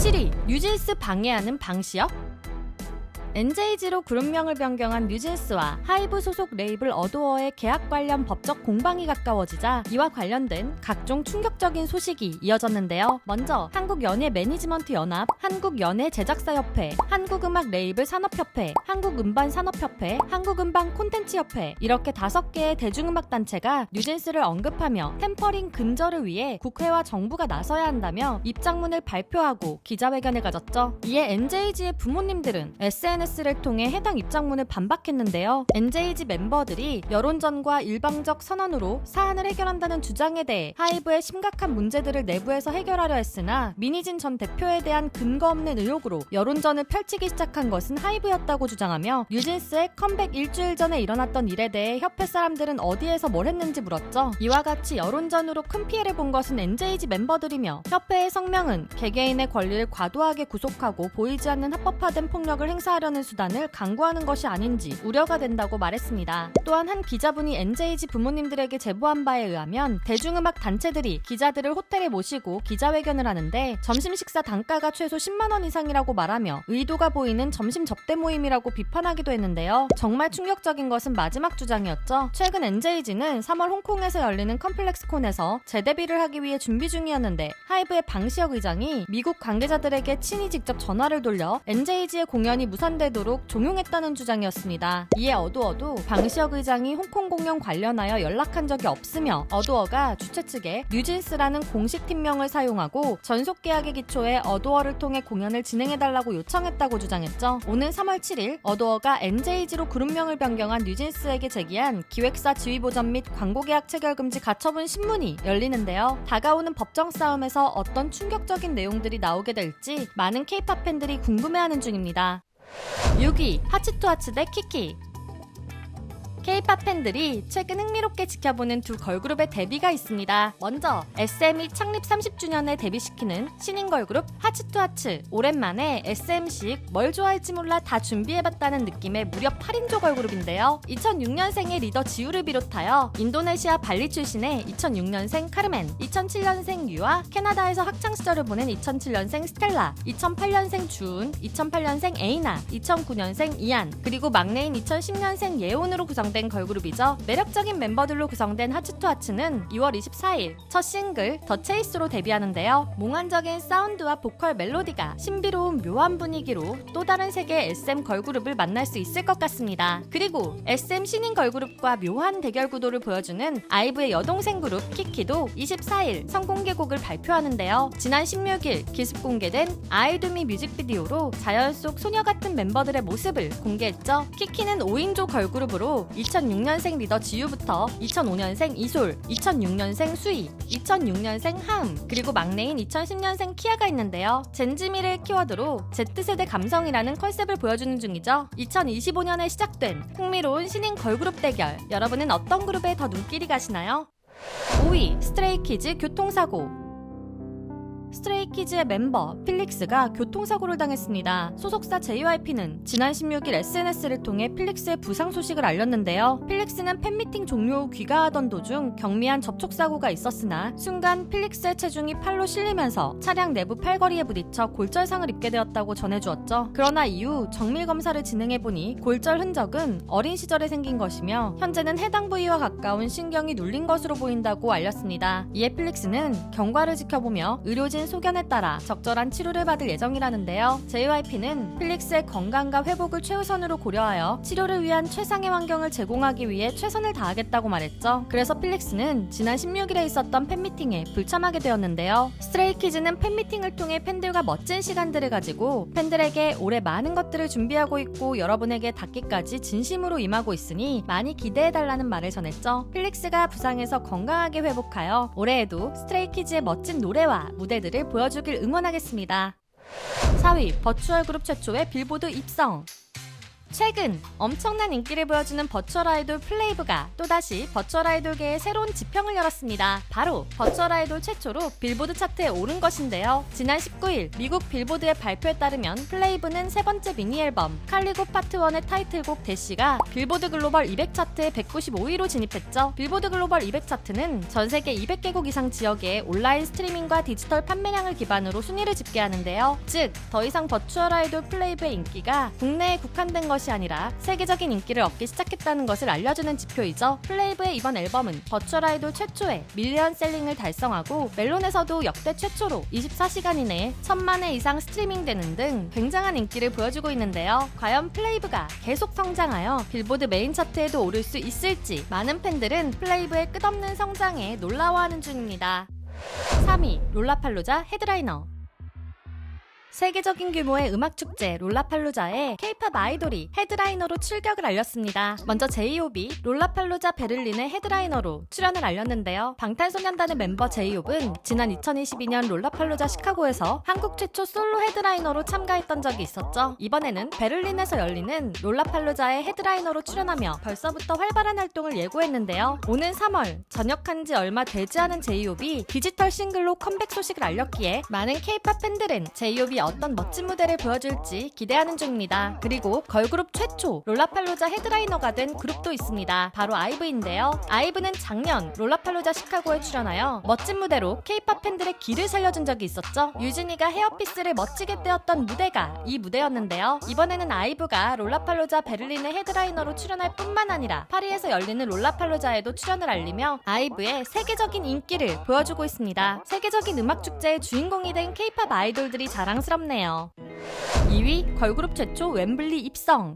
7위, 뉴진스 방해하는 방시혁? NJG로 그룹명을 변경한 뉴진스와 하이브 소속 레이블 어도어의 계약 관련 법적 공방이 가까워지자 이와 관련된 각종 충격적인 소식이 이어졌는데요. 먼저 한국연예매니지먼트연합, 한국연예제작사협회, 한국음악 레이블 산업협회, 한국음반산업협회, 한국음반콘텐츠협회 이렇게 5개의 대중음악 단체가 뉴진스를 언급하며 템퍼링 근절을 위해 국회와 정부가 나서야 한다며 입장문을 발표하고 기자회견을 가졌죠. 이에 NJG의 부모님들은 SNS를 통해 해당 입장문을 반박했는데요. NJG 멤버들이 여론전과 일방적 선언으로 사안을 해결한다는 주장에 대해 하이브의 심각한 문제들을 내부에서 해결하려 했으나 민희진 전 대표에 대한 근거 없는 의혹으로 여론전을 펼치기 시작한 것은 하이브였다고 주장하며 뉴진스의 컴백 일주일 전에 일어났던 일에 대해 협회 사람들은 어디에서 뭘 했는지 물었죠. 이와 같이 여론전으로 큰 피해를 본 것은 NJG 멤버들이며 협회의 성명은 개개인의 권리를 과도하게 구속하고 보이지 않는 합법화된 폭력을 행사하려는 수단을 강구하는 것이 아닌지 우려가 된다고 말했습니다. 또한 한 기자분이 NJG 부모님들에게 제보한 바에 의하면 대중음악 단체들이 기자들을 호텔에 모시고 기자회견을 하는데 점심 식사 단가가 최소 10만 원 이상이라고 말하며 의도가 보이는 점심 접대 모임이라고 비판하기도 했는데요. 정말 충격적인 것은 마지막 주장이었죠. 최근 NJG는 3월 홍콩에서 열리는 컴플렉스콘에서 재데뷔를 하기 위해 준비 중이었는데 하이브의 방시혁 의장이 미국 관계자들에게 친히 직접 전화를 돌려 NJG의 공연이 무산되도록 종용했다는 주장이었습니다. 이에 어도어도 방시혁 의장이 홍콩 공연 관련하여 연락한 적이 없으며 어도어가 주최 측에 뉴진스라는 공식 팀명을 사용하고 전속 계약의 기초에 어도어를 통해 공연을 진행해달라고 요청했다고 주장했죠. 오는 3월 7일 어도어가 NJG로 그룹명을 변경한 뉴진스에게 제기한 기획사 지휘보전 및 광고계약 체결 금지 가처분 신문이 열리는데요. 다가오는 법정 싸움에서 어떤 충격적인 내용들이 나오게 될지 많은 K-팝 팬들이 궁금해하는 중입니다. 6위, 하츠투하츠 대 키키. K-팝 팬들이 최근 흥미롭게 지켜보는 두 걸그룹의 데뷔가 있습니다. 먼저 SM이 창립 30주년을 데뷔시키는 신인 걸그룹 하츠투하츠. 오랜만에 SM식 뭘 좋아할지 몰라 다 준비해봤다는 느낌의 무려 8인조 걸그룹인데요. 2006년생의 리더 지우를 비롯하여 인도네시아 발리 출신의 2006년생 카르멘, 2007년생 유아, 캐나다에서 학창시절을 보낸 2007년생 스텔라, 2008년생 주은, 2008년생 에이나, 2009년생 이안, 그리고 막내인 2010년생 예온으로 구성된 걸그룹이죠. 매력적인 멤버들로 구성된 하츠투하츠는 2월 24일 첫 싱글 더 체이스로 데뷔하는데요. 몽환적인 사운드와 보컬 멜로디가 신비로운 묘한 분위기로 또 다른 세계의 SM 걸그룹을 만날 수 있을 것 같습니다. 그리고 SM 신인 걸그룹과 묘한 대결 구도를 보여주는 아이브의 여동생 그룹 키키도 24일 선공개곡을 발표하는데요. 지난 16일 기습 공개된 아이두미 뮤직비디오로 자연 속 소녀 같은 멤버들의 모습을 공개했죠. 키키는 5인조 걸그룹으로 2006년생 리더 지유부터 2005년생 이솔, 2006년생 수희, 2006년생 하음, 그리고 막내인 2010년생 키아가 있는데요. 젠지미를 키워드로 Z세대 감성이라는 컨셉을 보여주는 중이죠. 2025년에 시작된 흥미로운 신인 걸그룹 대결, 여러분은 어떤 그룹에 더 눈길이 가시나요? 5위, 스트레이키즈 교통사고. 스트레이키즈의 멤버 필릭스가 교통사고를 당했습니다. 소속사 JYP는 지난 16일 SNS를 통해 필릭스의 부상 소식을 알렸는데요. 필릭스는 팬미팅 종료 후 귀가하던 도중 경미한 접촉사고가 있었으나 순간 필릭스의 체중이 팔로 실리면서 차량 내부 팔걸이에 부딪혀 골절상을 입게 되었다고 전해주었죠. 그러나 이후 정밀검사를 진행해보니 골절 흔적은 어린 시절에 생긴 것이며 현재는 해당 부위와 가까운 신경이 눌린 것으로 보인다고 알렸습니다. 이에 필릭스는 경과를 지켜보며 의료진 소견에 따라 적절한 치료를 받을 예정이라는데요. JYP는 필릭스의 건강과 회복을 최우선으로 고려하여 치료를 위한 최상의 환경을 제공하기 위해 최선을 다하겠다고 말했죠. 그래서 필릭스는 지난 16일에 있었던 팬미팅에 불참하게 되었는데요. 스트레이키즈는 팬미팅을 통해 팬들과 멋진 시간들을 가지고 팬들에게 올해 많은 것들을 준비하고 있고 여러분에게 닿기까지 진심으로 임하고 있으니 많이 기대해달라는 말을 전했죠. 필릭스가 부상에서 건강하게 회복하여 올해에도 스트레이키즈의 멋진 노래와 무대들을 보여주길 응원하겠습니다. 4위, 버추얼 그룹 최초의 빌보드 입성. 최근 엄청난 인기를 보여주는 버추얼 아이돌 플레이브가 또다시 버추얼 아이돌계의 새로운 지평을 열었습니다. 바로 버추얼 아이돌 최초로 빌보드 차트에 오른 것인데요. 지난 19일 미국 빌보드의 발표에 따르면 플레이브는 세 번째 미니 앨범 칼리고 파트 1의 타이틀곡 대시가 빌보드 글로벌 200 차트에 195위로 진입했죠. 빌보드 글로벌 200 차트는 전 세계 200개국 이상 지역의 온라인 스트리밍과 디지털 판매량을 기반으로 순위를 집계하는데요. 즉, 더 이상 버추얼 아이돌 플레이브의 인기가 국내에 국한된 것이 아니라 세계적인 인기를 얻기 시작했다는 것을 알려주는 지표이죠. 플레이브의 이번 앨범은 버추얼 아이돌 최초의 밀리언 셀링을 달성하고 멜론에서도 역대 최초로 24시간 이내에 1000만 회 이상 스트리밍되는 등 굉장한 인기를 보여주고 있는데요. 과연 플레이브가 계속 성장하여 빌보드 메인 차트에도 오를 수 있을지 많은 팬들은 플레이브의 끝없는 성장에 놀라워하는 중입니다. 3위 롤라팔루자 헤드라이너. 세계적인 규모의 음악축제 롤라팔루자에 K-팝 아이돌이 헤드라이너로 출격을 알렸습니다. 먼저 J-Hope이 롤라팔루자 베를린의 헤드라이너로 출연을 알렸는데요. 방탄소년단의 멤버 J-Hope은 지난 2022년 롤라팔루자 시카고에서 한국 최초 솔로 헤드라이너로 참가했던 적이 있었죠. 이번에는 베를린에서 열리는 롤라팔루자의 헤드라이너로 출연하며 벌써부터 활발한 활동을 예고했는데요. 오는 3월 전역한 지 얼마 되지 않은 J-Hope이 디지털 싱글로 컴백 소식을 알렸기에 많은 K-팝 팬들은 J-Hope이 어떤 멋진 무대를 보여줄지 기대하는 중입니다. 그리고 걸그룹 최초 롤라팔루자 헤드라이너가 된 그룹도 있습니다. 바로 아이브인데요. 아이브는 작년 롤라팔루자 시카고에 출연하여 멋진 무대로 K-팝 팬들의 기를 살려준 적이 있었죠. 유진이가 헤어피스를 멋지게 떼었던 무대가 이 무대였는데요. 이번에는 아이브가 롤라팔루자 베를린의 헤드라이너로 출연할 뿐만 아니라 파리에서 열리는 롤라팔루자에도 출연을 알리며 아이브의 세계적인 인기를 보여주고 있습니다. 세계적인 음악축제의 주인공이 된 K-팝 아이돌들이 자랑스럽네요. 2위 걸그룹 최초 웸블리 입성.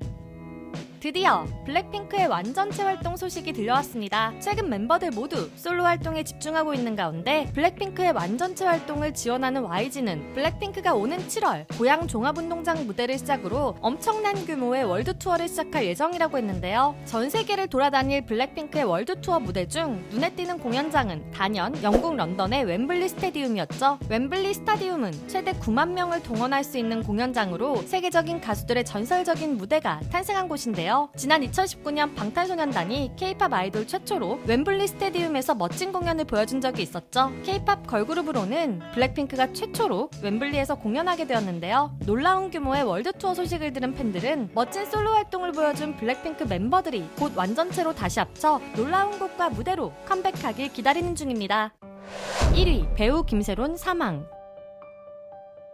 드디어 블랙핑크의 완전체 활동 소식이 들려왔습니다. 최근 멤버들 모두 솔로 활동에 집중하고 있는 가운데 블랙핑크의 완전체 활동을 지원하는 YG는 블랙핑크가 오는 7월 고양 종합운동장 무대를 시작으로 엄청난 규모의 월드 투어를 시작할 예정이라고 했는데요. 전 세계를 돌아다닐 블랙핑크의 월드 투어 무대 중 눈에 띄는 공연장은 단연 영국 런던의 웸블리 스타디움이었죠. 웸블리 스타디움은 최대 9만 명을 동원할 수 있는 공연장으로 세계적인 가수들의 전설적인 무대가 탄생한 곳인데요. 지난 2019년 방탄소년단이 K-팝 아이돌 최초로 웸블리 스테디움에서 멋진 공연을 보여준 적이 있었죠. K-팝 걸그룹으로는 블랙핑크가 최초로 웸블리에서 공연하게 되었는데요. 놀라운 규모의 월드 투어 소식을 들은 팬들은 멋진 솔로 활동을 보여준 블랙핑크 멤버들이 곧 완전체로 다시 합쳐 놀라운 곡과 무대로 컴백하길 기다리는 중입니다. 1위 배우 김세론 사망.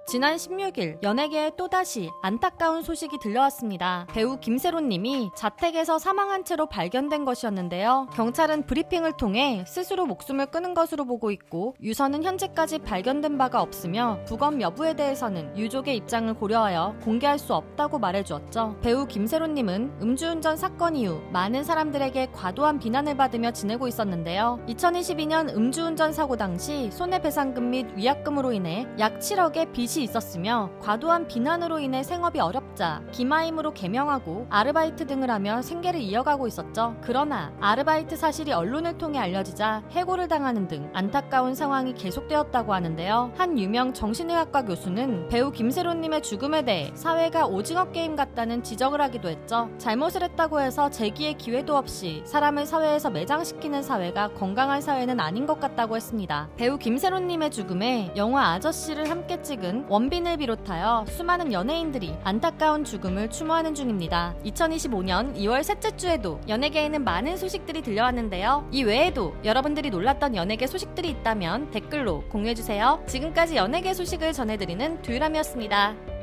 지난 16일 연예계에 또다시 안타까운 소식이 들려왔습니다. 배우 김세론님이 자택에서 사망한 채로 발견된 것이었는데요. 경찰은 브리핑을 통해 스스로 목숨을 끊은 것으로 보고 있고 유서는 현재까지 발견된 바가 없으며 부검 여부에 대해서는 유족의 입장을 고려하여 공개할 수 없다고 말해주었죠. 배우 김세론님은 음주운전 사건 이후 많은 사람들에게 과도한 비난을 받으며 지내고 있었는데요. 2022년 음주운전 사고 당시 손해배상금 및 위약금으로 인해 약 7억의 빚이 있었으며 과도한 비난으로 인해 생업이 어렵자 기마임으로 개명하고 아르바이트 등을 하며 생계를 이어가고 있었죠. 그러나 아르바이트 사실이 언론을 통해 알려지자 해고를 당하는 등 안타까운 상황이 계속되었다고 하는데요. 한 유명 정신의학과 교수는 배우 김세론님의 죽음에 대해 사회가 오징어 게임 같다는 지적을 하기도 했죠. 잘못을 했다고 해서 재기의 기회도 없이 사람을 사회에서 매장시키는 사회가 건강한 사회는 아닌 것 같다고 했습니다. 배우 김세론님의 죽음에 영화 아저씨를 함께 찍은 원빈을 비롯하여 수많은 연예인들이 안타까운 죽음을 추모하는 중입니다. 2025년 2월 셋째 주에도 연예계에는 많은 소식들이 들려왔는데요. 이 외에도 여러분들이 놀랐던 연예계 소식들이 있다면 댓글로 공유해주세요. 지금까지 연예계 소식을 전해드리는 두유람이었습니다.